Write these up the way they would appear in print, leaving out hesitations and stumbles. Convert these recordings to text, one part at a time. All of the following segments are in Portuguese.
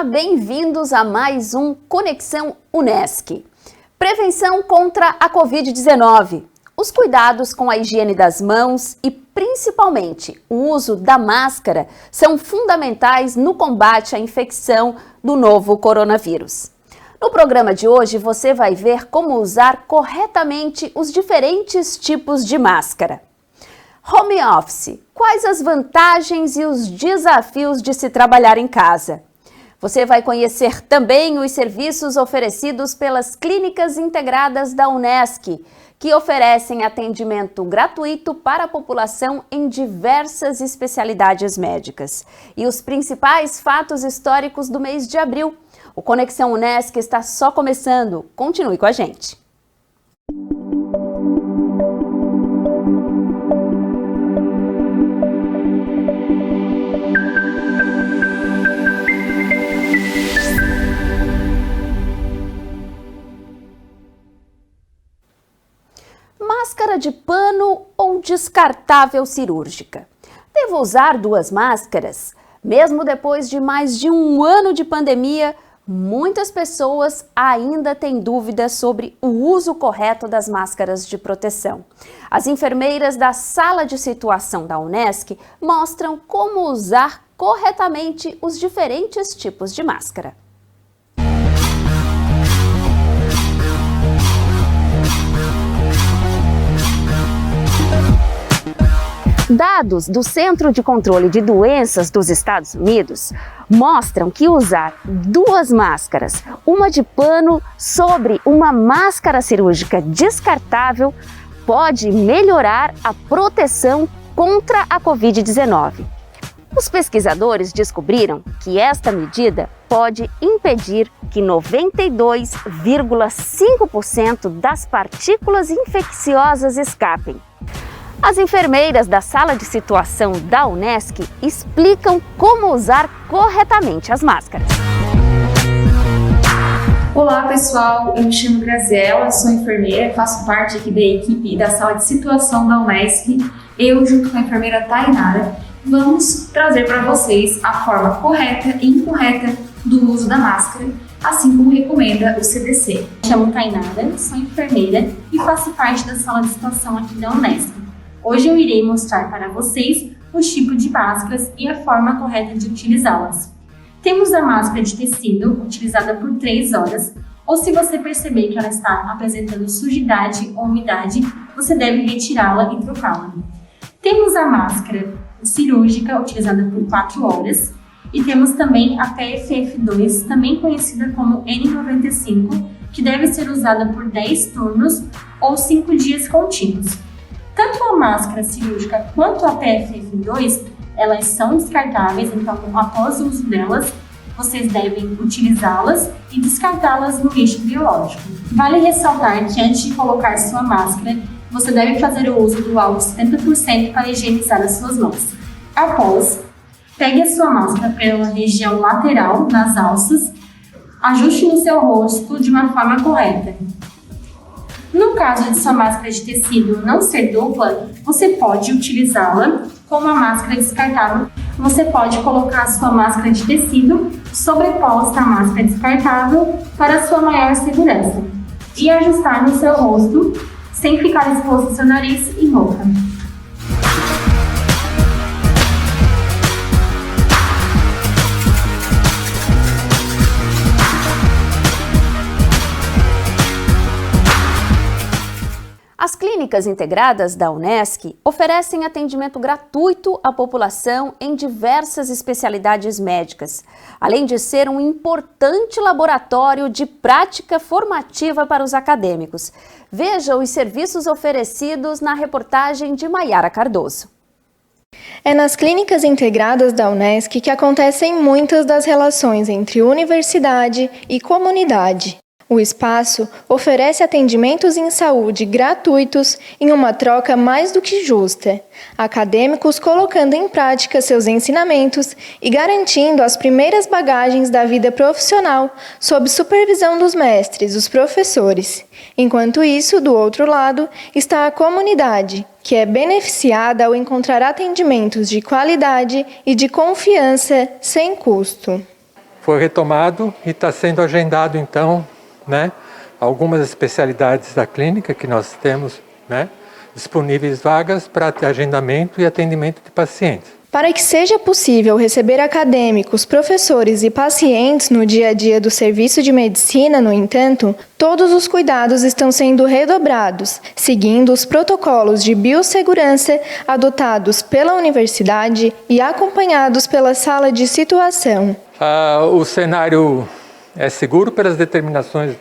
bem-vindos a mais um Conexão Unesc. Prevenção contra a Covid-19, os cuidados com a higiene das mãos e, principalmente, o uso da máscara são fundamentais no combate à infecção do novo coronavírus. No programa de hoje, você vai ver como usar corretamente os diferentes tipos de máscara. Home office, quais as vantagens e os desafios de se trabalhar em casa? Você vai conhecer também os serviços oferecidos pelas clínicas integradas da Unesc, que oferecem atendimento gratuito para a população em diversas especialidades médicas. E os principais fatos históricos do mês de abril. O Conexão Unesc está só começando. Continue com a gente. Máscara de pano ou descartável cirúrgica? Devo usar duas máscaras? Mesmo depois de mais de um ano de pandemia, muitas pessoas ainda têm dúvidas sobre o uso correto das máscaras de proteção. As enfermeiras da sala de situação da Unesc mostram como usar corretamente os diferentes tipos de máscara. Dados do Centro de Controle de Doenças dos Estados Unidos mostram que usar duas máscaras, uma de pano sobre uma máscara cirúrgica descartável, pode melhorar a proteção contra a Covid-19. Os pesquisadores descobriram que esta medida pode impedir que 92,5% das partículas infecciosas escapem. As enfermeiras da sala de situação da Unesc explicam como usar corretamente as máscaras. Olá pessoal, eu me chamo Graziela, sou enfermeira, faço parte aqui da equipe da sala de situação da Unesc. Eu, junto com a enfermeira Tainara, vamos trazer para vocês a forma correta e incorreta do uso da máscara, assim como recomenda o CDC. Me chamo Tainara, sou enfermeira e faço parte da sala de situação aqui da Unesc. Hoje eu irei mostrar para vocês os tipos de máscaras e a forma correta de utilizá-las. Temos a máscara de tecido, utilizada por 3 horas, ou se você perceber que ela está apresentando sujidade ou umidade, você deve retirá-la e trocá-la. Temos a máscara cirúrgica, utilizada por 4 horas, e temos também a PFF2, também conhecida como N95, que deve ser usada por 10 turnos ou 5 dias contínuos. Tanto a máscara cirúrgica quanto a PFF2, elas são descartáveis, então após o uso delas, vocês devem utilizá-las e descartá-las no lixo biológico. Vale ressaltar que antes de colocar sua máscara, você deve fazer o uso do álcool 70% para higienizar as suas mãos. Após, pegue a sua máscara pela região lateral, nas alças, ajuste no seu rosto de uma forma correta. No caso de sua máscara de tecido não ser dupla, você pode utilizá-la como a máscara descartável. Você pode colocar a sua máscara de tecido sobreposta à máscara descartável para sua maior segurança e ajustar no seu rosto sem ficar exposto ao seu nariz e boca. As clínicas integradas da Unesc oferecem atendimento gratuito à população em diversas especialidades médicas, além de ser um importante laboratório de prática formativa para os acadêmicos. Veja os serviços oferecidos na reportagem de Maiara Cardoso. É nas clínicas integradas da Unesc que acontecem muitas das relações entre universidade e comunidade. O espaço oferece atendimentos em saúde gratuitos em uma troca mais do que justa, acadêmicos colocando em prática seus ensinamentos e garantindo as primeiras bagagens da vida profissional sob supervisão dos mestres, os professores. Enquanto isso, do outro lado, está a comunidade, que é beneficiada ao encontrar atendimentos de qualidade e de confiança sem custo. foi retomado e está sendo agendado, então, né, algumas especialidades da clínica que nós temos, né, disponíveis vagas para agendamento e atendimento de pacientes. Para que seja possível receber acadêmicos, professores e pacientes no dia a dia do serviço de medicina, no entanto, todos os cuidados estão sendo redobrados, seguindo os protocolos de biossegurança adotados pela universidade e acompanhados pela sala de situação. O cenário é seguro pelas determinações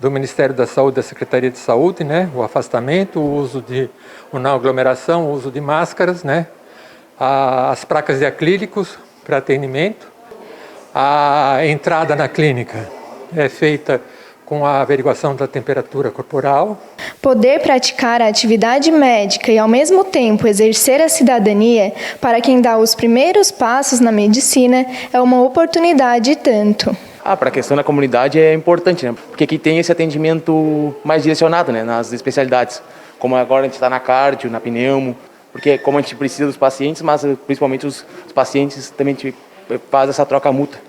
do Ministério da Saúde, da Secretaria de Saúde, né? O afastamento, o uso de não aglomeração, o uso de máscaras, né? As placas de acrílicos para atendimento. A entrada na clínica é feita com a averiguação da temperatura corporal. Poder praticar a atividade médica e, ao mesmo tempo, exercer a cidadania para quem dá os primeiros passos na medicina é uma oportunidade e tanto. Para a questão da comunidade é importante, né? Porque aqui tem esse atendimento mais direcionado, né? Nas especialidades, como agora a gente está na cardio, na pneumo, porque como a gente precisa dos pacientes, mas principalmente os pacientes também faz essa troca mútua.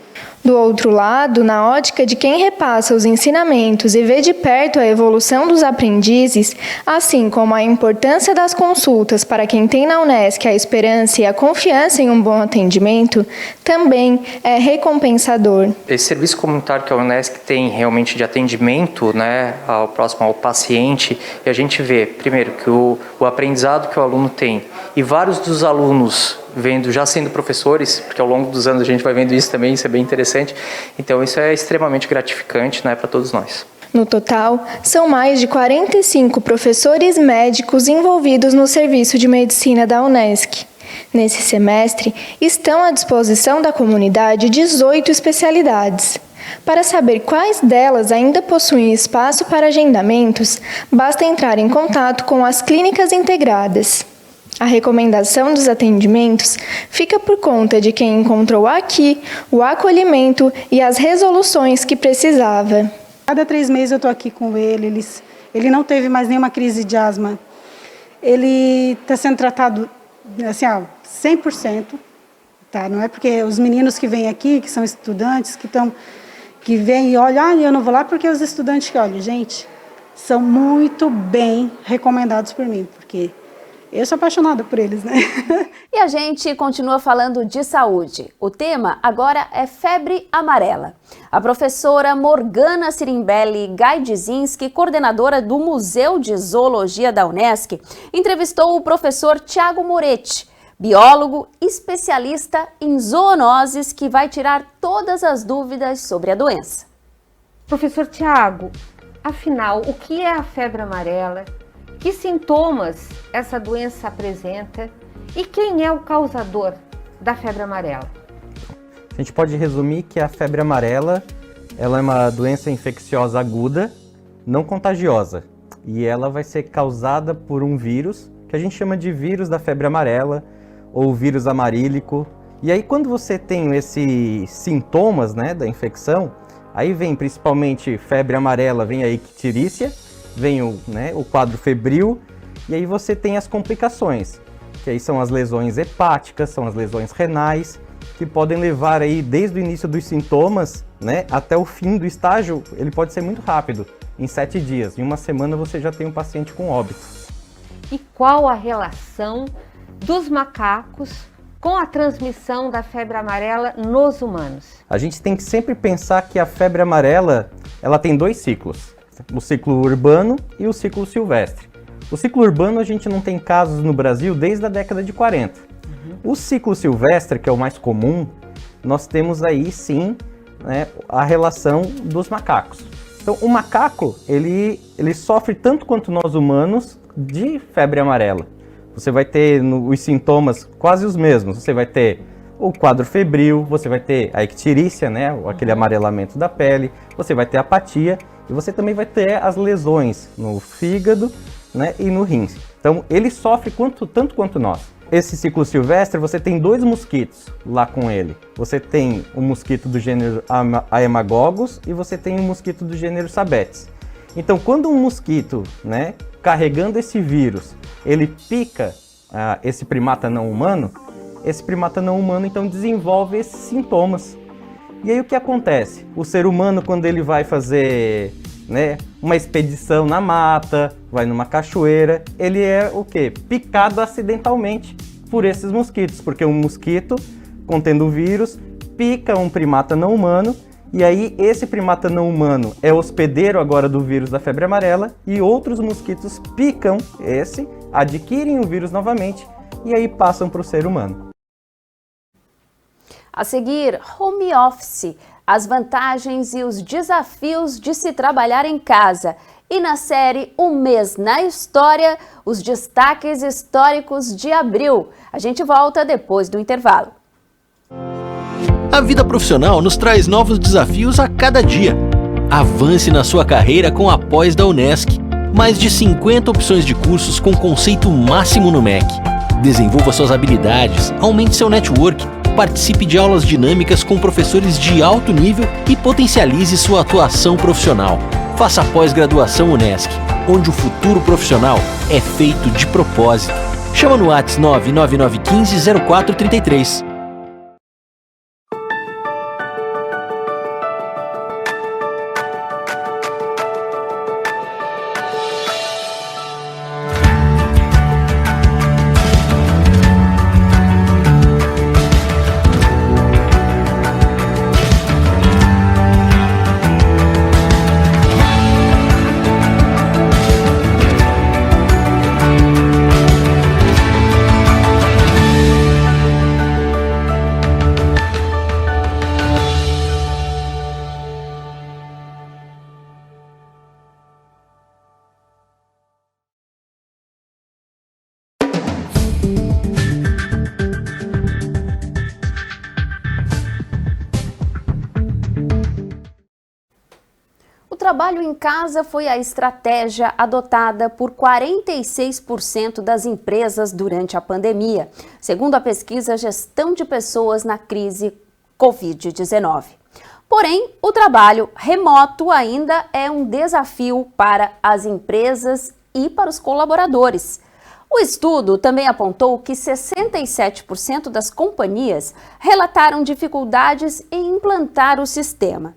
Do outro lado, na ótica de quem repassa os ensinamentos e vê de perto a evolução dos aprendizes, assim como a importância das consultas para quem tem na Unesc a esperança e a confiança em um bom atendimento, também é recompensador. Esse serviço comunitário que a Unesc tem realmente de atendimento, né, próximo ao paciente, e a gente vê, primeiro, que o aprendizado que o aluno tem, e vários dos alunos já sendo professores, porque ao longo dos anos a gente vai vendo isso também, isso é bem interessante. Então isso é extremamente gratificante, né, para todos nós. No total, são mais de 45 professores médicos envolvidos no serviço de medicina da Unesc. Nesse semestre, estão à disposição da comunidade 18 especialidades. Para saber quais delas ainda possuem espaço para agendamentos, basta entrar em contato com as clínicas integradas. A recomendação dos atendimentos fica por conta de quem encontrou aqui o acolhimento e as resoluções que precisava. Cada 3 meses eu estou aqui com ele, ele não teve mais nenhuma crise de asma. Ele está sendo tratado assim, 100%, tá? Não é porque os meninos que vêm aqui, que são estudantes, que vêm e olham, eu não vou lá porque os estudantes que olham, gente, são muito bem recomendados por mim, porque eu sou apaixonada por eles, né? E a gente continua falando de saúde. O tema agora é febre amarela. A professora Morgana Sirimbelli Gaidzinski, coordenadora do Museu de Zoologia da Unesc, entrevistou o professor Tiago Moretti, biólogo especialista em zoonoses, que vai tirar todas as dúvidas sobre a doença. Professor Tiago, afinal, o que é a febre amarela? Que sintomas essa doença apresenta e quem é o causador da febre amarela? A gente pode resumir que a febre amarela ela é uma doença infecciosa aguda, não contagiosa, e ela vai ser causada por um vírus que a gente chama de vírus da febre amarela ou vírus amarílico. E aí quando você tem esses sintomas, né, da infecção, aí vem principalmente febre amarela, vem a icterícia, vem o quadro febril, e aí você tem as complicações, que aí são as lesões hepáticas, são as lesões renais, que podem levar aí desde o início dos sintomas, né, até o fim do estágio. Ele pode ser muito rápido, em 7 dias, em 1 semana você já tem um paciente com óbito. E qual a relação dos macacos com a transmissão da febre amarela nos humanos? A gente tem que sempre pensar que a febre amarela, ela tem 2 ciclos. O ciclo urbano e o ciclo silvestre. O ciclo urbano a gente não tem casos no Brasil desde a década de 40. O ciclo silvestre, que é o mais comum, nós temos aí sim, né, a relação dos macacos. Então o macaco, ele sofre tanto quanto nós humanos de febre amarela. Você vai ter os sintomas quase os mesmos. Você vai ter o quadro febril, você vai ter a icterícia, né, aquele amarelamento da pele, você vai ter apatia, e você também vai ter as lesões no fígado, né, e no rins. Então ele sofre tanto quanto nós. Esse ciclo silvestre, você tem 2 mosquitos lá com ele. Você tem o mosquito do gênero Haemagogos e você tem o mosquito do gênero Sabetes. Então quando um mosquito, né, carregando esse vírus, ele pica esse primata não humano, então desenvolve esses sintomas. E aí o que acontece? O ser humano, quando ele vai fazer, né, uma expedição na mata, vai numa cachoeira, ele é o quê? Picado acidentalmente por esses mosquitos, porque um mosquito contendo o vírus pica um primata não humano, e aí esse primata não humano é hospedeiro agora do vírus da febre amarela, e outros mosquitos picam esse, adquirem o vírus novamente, e aí passam para o ser humano. A seguir, home office, as vantagens e os desafios de se trabalhar em casa. E na série Um Mês na História, os destaques históricos de abril. A gente volta depois do intervalo. A vida profissional nos traz novos desafios a cada dia. Avance na sua carreira com a pós da Unesc. Mais de 50 opções de cursos com conceito máximo no MEC. Desenvolva suas habilidades, aumente seu network, participe de aulas dinâmicas com professores de alto nível e potencialize sua atuação profissional. Faça a pós-graduação Unesc, onde o futuro profissional é feito de propósito. Chama no WhatsApp 99915 0433. O trabalho em casa foi a estratégia adotada por 46% das empresas durante a pandemia, segundo a pesquisa Gestão de Pessoas na Crise Covid-19. Porém, o trabalho remoto ainda é um desafio para as empresas e para os colaboradores. O estudo também apontou que 67% das companhias relataram dificuldades em implantar o sistema.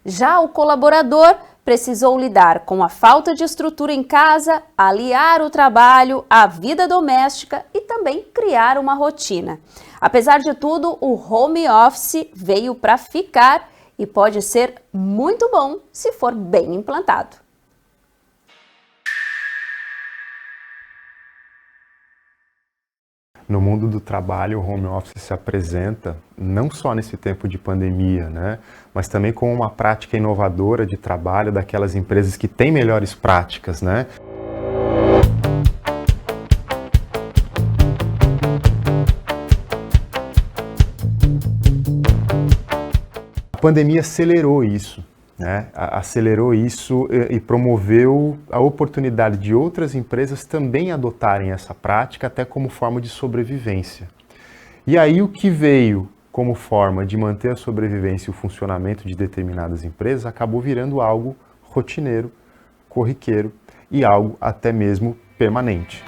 Já o colaborador precisou lidar com a falta de estrutura em casa, aliar o trabalho à vida doméstica e também criar uma rotina. Apesar de tudo, o home office veio para ficar e pode ser muito bom se for bem implantado. No mundo do trabalho, o home office se apresenta não só nesse tempo de pandemia, né, mas também como uma prática inovadora de trabalho daquelas empresas que têm melhores práticas, né? A pandemia acelerou isso. Acelerou isso e promoveu a oportunidade de outras empresas também adotarem essa prática até como forma de sobrevivência. E aí o que veio como forma de manter a sobrevivência e o funcionamento de determinadas empresas acabou virando algo rotineiro, corriqueiro e algo até mesmo permanente.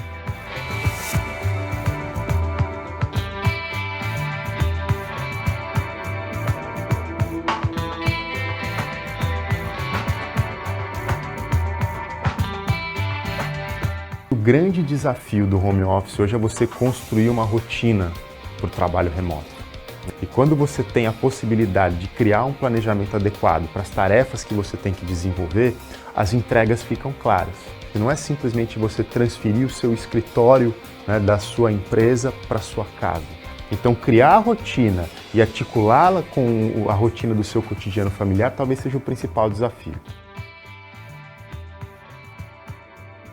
O grande desafio do home office hoje é você construir uma rotina para o trabalho remoto. E quando você tem a possibilidade de criar um planejamento adequado para as tarefas que você tem que desenvolver, as entregas ficam claras. E não é simplesmente você transferir o seu escritório, né, da sua empresa para a sua casa. Então, criar a rotina e articulá-la com a rotina do seu cotidiano familiar talvez seja o principal desafio.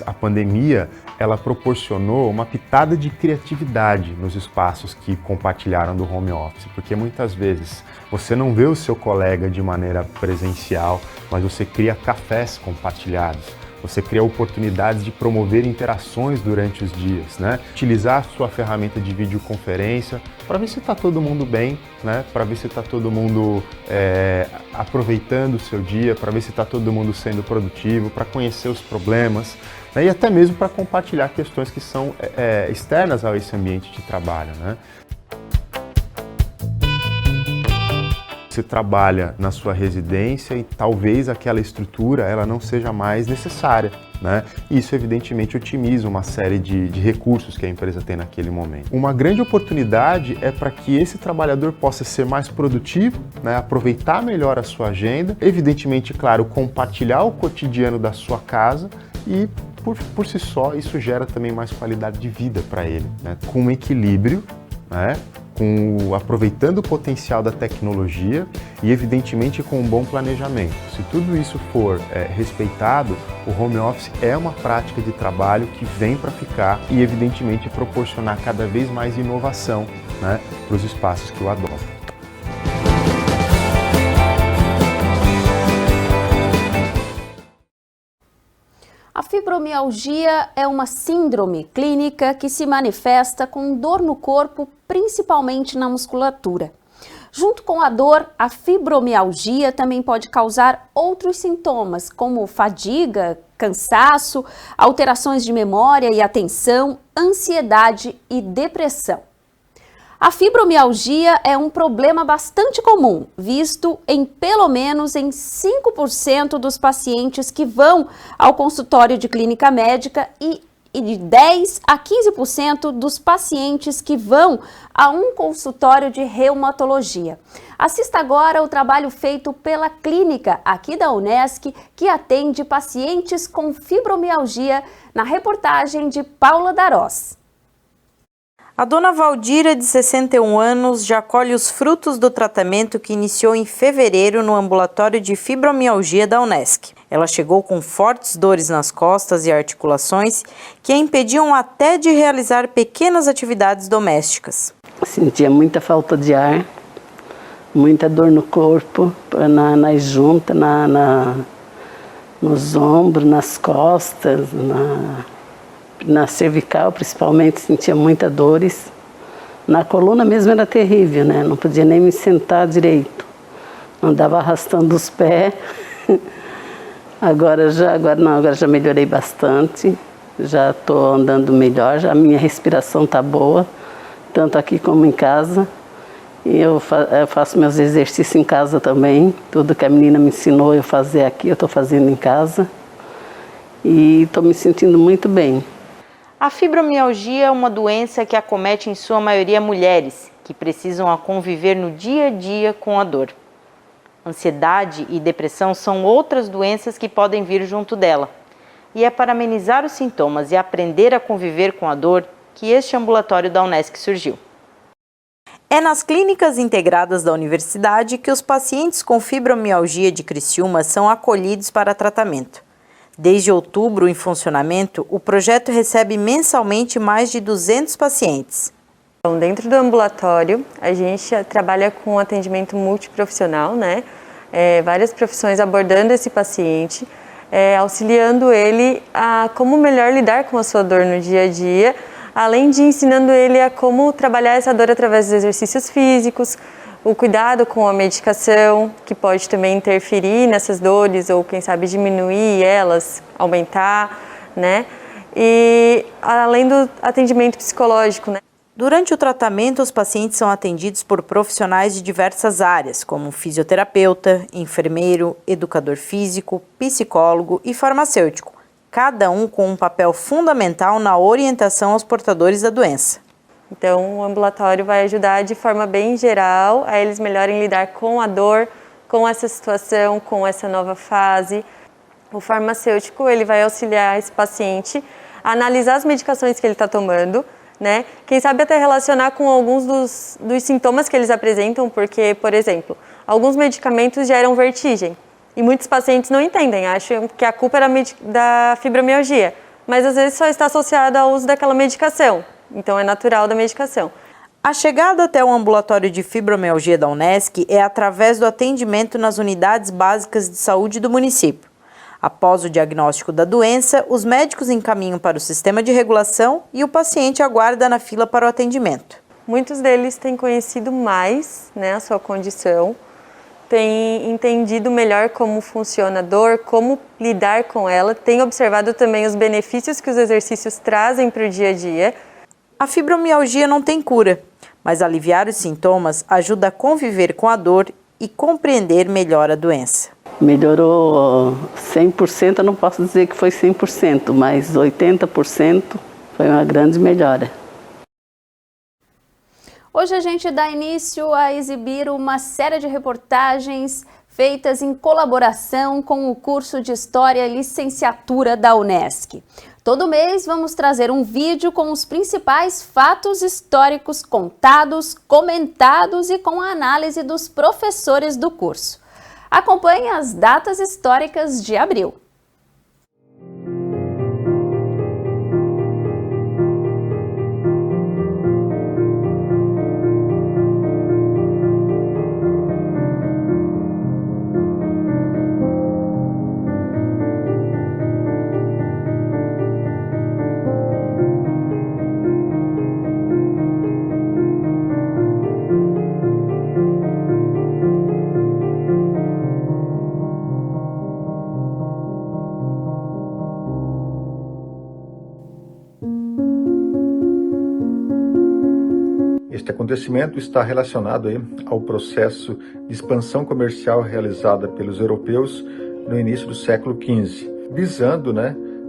A pandemia, ela proporcionou uma pitada de criatividade nos espaços que compartilharam do home office, porque muitas vezes você não vê o seu colega de maneira presencial, mas você cria cafés compartilhados, você cria oportunidades de promover interações durante os dias, né? Utilizar a sua ferramenta de videoconferência para ver se está todo mundo bem, né? Para ver se está todo mundo aproveitando o seu dia, para ver se está todo mundo sendo produtivo, para conhecer os problemas, né? E até mesmo para compartilhar questões que são externas a esse ambiente de trabalho, né? Você trabalha na sua residência e talvez aquela estrutura ela não seja mais necessária, né? Isso evidentemente otimiza uma série de recursos que a empresa tem naquele momento. Uma grande oportunidade é para que esse trabalhador possa ser mais produtivo, né? Aproveitar melhor a sua agenda, evidentemente, claro, compartilhar o cotidiano da sua casa e por si só isso gera também mais qualidade de vida para ele, né? Com um equilíbrio, né? Aproveitando o potencial da tecnologia e, evidentemente, com um bom planejamento. Se tudo isso for respeitado, o home office é uma prática de trabalho que vem para ficar e, evidentemente, proporcionar cada vez mais inovação, né, para os espaços que o adotam. A fibromialgia é uma síndrome clínica que se manifesta com dor no corpo, principalmente na musculatura. Junto com a dor, a fibromialgia também pode causar outros sintomas, como fadiga, cansaço, alterações de memória e atenção, ansiedade e depressão. A fibromialgia é um problema bastante comum, visto em pelo menos em 5% dos pacientes que vão ao consultório de clínica médica e de 10 a 15% dos pacientes que vão a um consultório de reumatologia. Assista agora o trabalho feito pela clínica aqui da Unesc, que atende pacientes com fibromialgia, na reportagem de Paula Darós. A dona Valdira, de 61 anos, já colhe os frutos do tratamento que iniciou em fevereiro no ambulatório de fibromialgia da Unesc. Ela chegou com fortes dores nas costas e articulações que a impediam até de realizar pequenas atividades domésticas. Sentia muita falta de ar, muita dor no corpo, nas juntas, nos ombros, nas costas, na cervical, principalmente, sentia muitas dores. Na coluna mesmo era terrível, né? Não podia nem me sentar direito. Andava arrastando os pés. Agora já melhorei bastante. Já estou andando melhor, já a minha respiração está boa, tanto aqui como em casa. E eu faço meus exercícios em casa também. Tudo que a menina me ensinou eu fazer aqui, eu estou fazendo em casa. E estou me sentindo muito bem. A fibromialgia é uma doença que acomete em sua maioria mulheres, que precisam conviver no dia a dia com a dor. Ansiedade e depressão são outras doenças que podem vir junto dela. E é para amenizar os sintomas e aprender a conviver com a dor que este ambulatório da Unesc surgiu. É nas clínicas integradas da universidade que os pacientes com fibromialgia de Criciúma são acolhidos para tratamento. Desde outubro em funcionamento, o projeto recebe mensalmente mais de 200 pacientes. Então, dentro do ambulatório, a gente trabalha com atendimento multiprofissional, né? Várias profissões abordando esse paciente, auxiliando ele a como melhor lidar com a sua dor no dia a dia, além de ensinando ele a como trabalhar essa dor através dos exercícios físicos, o cuidado com a medicação, que pode também interferir nessas dores ou, quem sabe, diminuir elas, aumentar, né? E além do atendimento psicológico, né? Durante o tratamento, os pacientes são atendidos por profissionais de diversas áreas, como fisioterapeuta, enfermeiro, educador físico, psicólogo e farmacêutico, cada um com um papel fundamental na orientação aos portadores da doença. Então, o ambulatório vai ajudar de forma bem geral a eles melhorem lidar com a dor, com essa situação, com essa nova fase. O farmacêutico ele vai auxiliar esse paciente a analisar as medicações que ele está tomando, né? Quem sabe até relacionar com alguns dos sintomas que eles apresentam, porque, por exemplo, alguns medicamentos geram vertigem e muitos pacientes não entendem, acham que a culpa era da fibromialgia, mas às vezes só está associada ao uso daquela medicação. Então, é natural da medicação. A chegada até o ambulatório de fibromialgia da Unesc é através do atendimento nas unidades básicas de saúde do município. Após o diagnóstico da doença, os médicos encaminham para o sistema de regulação e o paciente aguarda na fila para o atendimento. Muitos deles têm conhecido mais, né, a sua condição, têm entendido melhor como funciona a dor, como lidar com ela, têm observado também os benefícios que os exercícios trazem para o dia a dia. A fibromialgia não tem cura, mas aliviar os sintomas ajuda a conviver com a dor e compreender melhor a doença. Melhorou 100%, eu não posso dizer que foi 100%, mas 80% foi uma grande melhora. Hoje a gente dá início a exibir uma série de reportagens feitas em colaboração com o curso de História e Licenciatura da Unesc. Todo mês vamos trazer um vídeo com os principais fatos históricos contados, comentados e com a análise dos professores do curso. Acompanhe as datas históricas de abril. Este acontecimento está relacionado ao processo de expansão comercial realizada pelos europeus no início do século XV, visando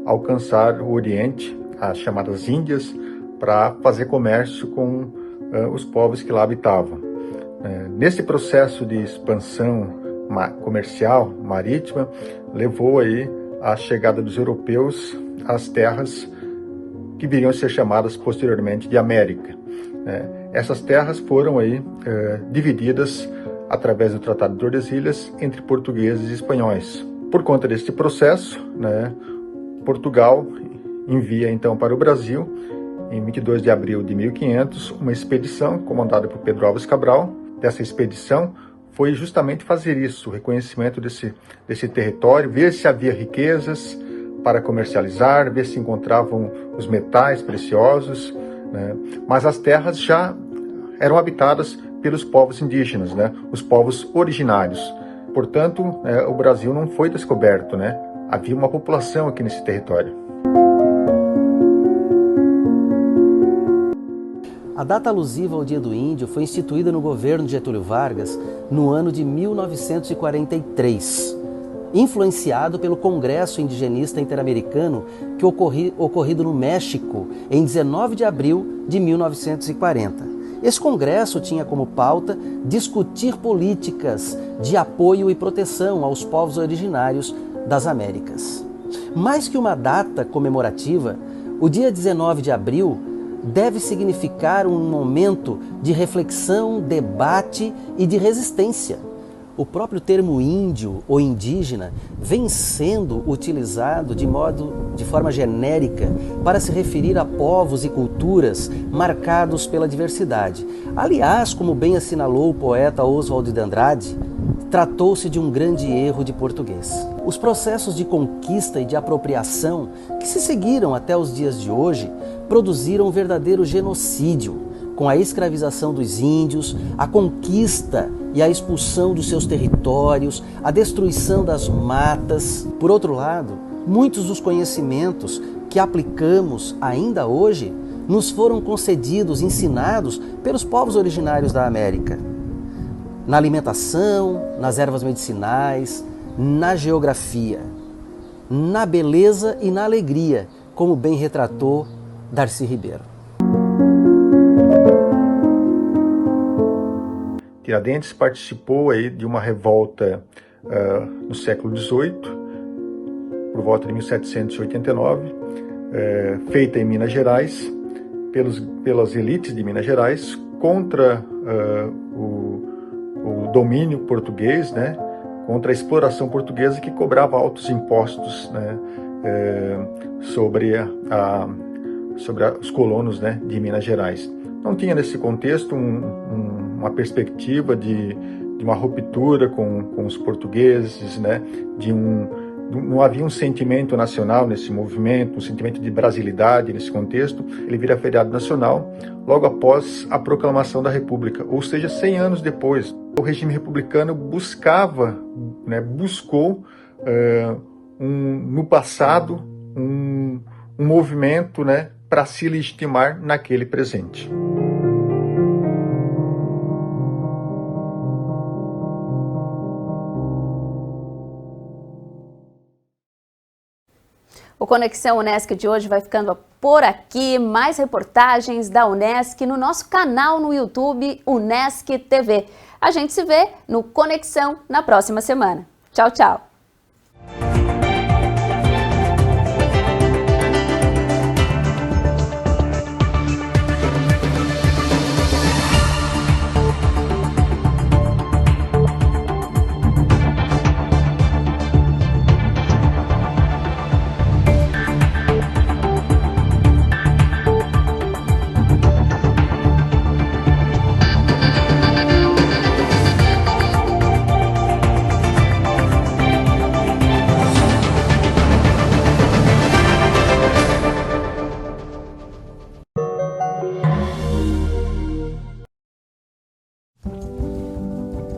alcançar o Oriente, as chamadas Índias, para fazer comércio com os povos que lá habitavam. Nesse processo de expansão comercial marítima, levou a chegada dos europeus às terras que viriam a ser chamadas posteriormente de América. Essas terras foram divididas através do Tratado de Tordesilhas entre portugueses e espanhóis. Por conta deste processo, Portugal envia então para o Brasil, em 22 de abril de 1500, uma expedição comandada por Pedro Álvares Cabral. Dessa expedição foi justamente fazer isso, o reconhecimento desse território, ver se havia riquezas para comercializar, ver se encontravam os metais preciosos, mas as terras já eram habitadas pelos povos indígenas, os povos originários. Portanto, o Brasil não foi descoberto, havia uma população aqui nesse território. A data alusiva ao Dia do Índio foi instituída no governo de Getúlio Vargas no ano de 1943, influenciado pelo Congresso Indigenista Interamericano que ocorrido no México em 19 de abril de 1940. Esse congresso tinha como pauta discutir políticas de apoio e proteção aos povos originários das Américas. Mais que uma data comemorativa, o dia 19 de abril deve significar um momento de reflexão, debate e de resistência. O próprio termo índio ou indígena vem sendo utilizado de forma genérica para se referir a povos e culturas marcados pela diversidade. Aliás, como bem assinalou o poeta Oswald de Andrade, tratou-se de um grande erro de português. Os processos de conquista e de apropriação que se seguiram até os dias de hoje produziram um verdadeiro genocídio, com a escravização dos índios, a conquista e a expulsão dos seus territórios, a destruição das matas. Por outro lado, muitos dos conhecimentos que aplicamos ainda hoje nos foram concedidos, ensinados pelos povos originários da América. Na alimentação, nas ervas medicinais, na geografia, na beleza e na alegria, como bem retratou Darcy Ribeiro. Tiradentes participou de uma revolta no século XVIII, por volta de 1789, feita em Minas Gerais, pelas elites de Minas Gerais, contra o domínio português, contra a exploração portuguesa que cobrava altos impostos sobre os colonos de Minas Gerais. Não tinha nesse contexto uma perspectiva de uma ruptura com os portugueses, não havia um sentimento nacional nesse movimento, um sentimento de brasilidade nesse contexto. Ele vira feriado nacional logo após a proclamação da República, ou seja, 100 anos depois. O regime republicano buscou no passado um movimento para se legitimar naquele presente. O Conexão Unesc de hoje vai ficando por aqui. Mais reportagens da Unesc no nosso canal no YouTube, Unesc TV. A gente se vê no Conexão na próxima semana. Tchau, tchau!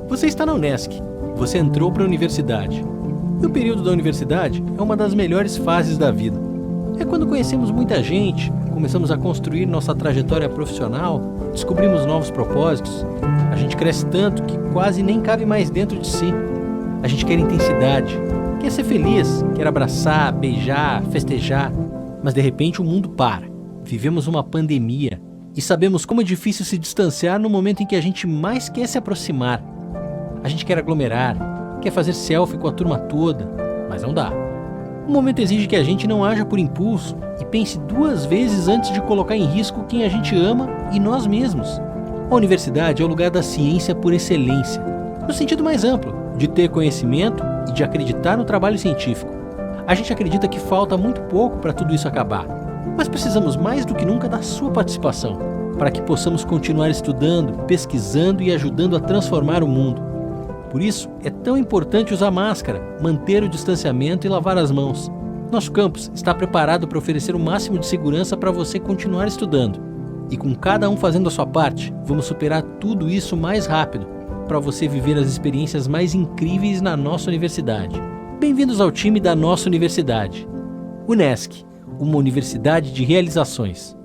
Você está na Unesc, você entrou para a universidade. E o período da universidade é uma das melhores fases da vida. É quando conhecemos muita gente, começamos a construir nossa trajetória profissional, descobrimos novos propósitos. A gente cresce tanto que quase nem cabe mais dentro de si. A gente quer intensidade, quer ser feliz, quer abraçar, beijar, festejar. Mas de repente o mundo para. Vivemos uma pandemia e sabemos como é difícil se distanciar no momento em que a gente mais quer se aproximar. A gente quer aglomerar, quer fazer selfie com a turma toda, mas não dá. O momento exige que a gente não haja por impulso e pense 2 vezes antes de colocar em risco quem a gente ama e nós mesmos. A universidade é o lugar da ciência por excelência, no sentido mais amplo, de ter conhecimento e de acreditar no trabalho científico. A gente acredita que falta muito pouco para tudo isso acabar, mas precisamos mais do que nunca da sua participação, para que possamos continuar estudando, pesquisando e ajudando a transformar o mundo. Por isso, é tão importante usar máscara, manter o distanciamento e lavar as mãos. Nosso campus está preparado para oferecer o máximo de segurança para você continuar estudando. E com cada um fazendo a sua parte, vamos superar tudo isso mais rápido, para você viver as experiências mais incríveis na nossa universidade. Bem-vindos ao time da nossa universidade. Unesc, uma universidade de realizações.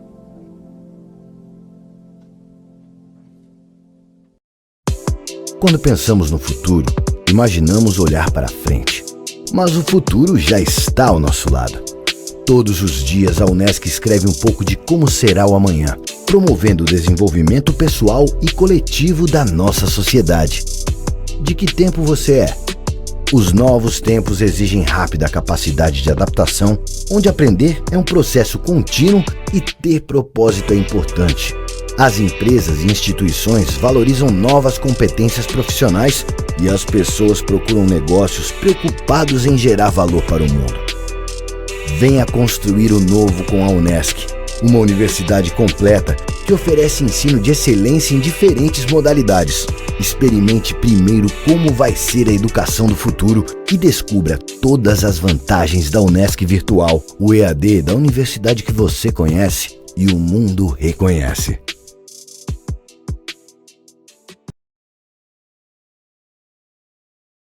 Quando pensamos no futuro, imaginamos olhar para frente. Mas o futuro já está ao nosso lado. Todos os dias a Unesc escreve um pouco de como será o amanhã, promovendo o desenvolvimento pessoal e coletivo da nossa sociedade. De que tempo você é? Os novos tempos exigem rápida capacidade de adaptação, onde aprender é um processo contínuo e ter propósito é importante. As empresas e instituições valorizam novas competências profissionais e as pessoas procuram negócios preocupados em gerar valor para o mundo. Venha construir o novo com a Unesc, uma universidade completa que oferece ensino de excelência em diferentes modalidades. Experimente primeiro como vai ser a educação do futuro e descubra todas as vantagens da Unesc Virtual, o EAD da universidade que você conhece e o mundo reconhece.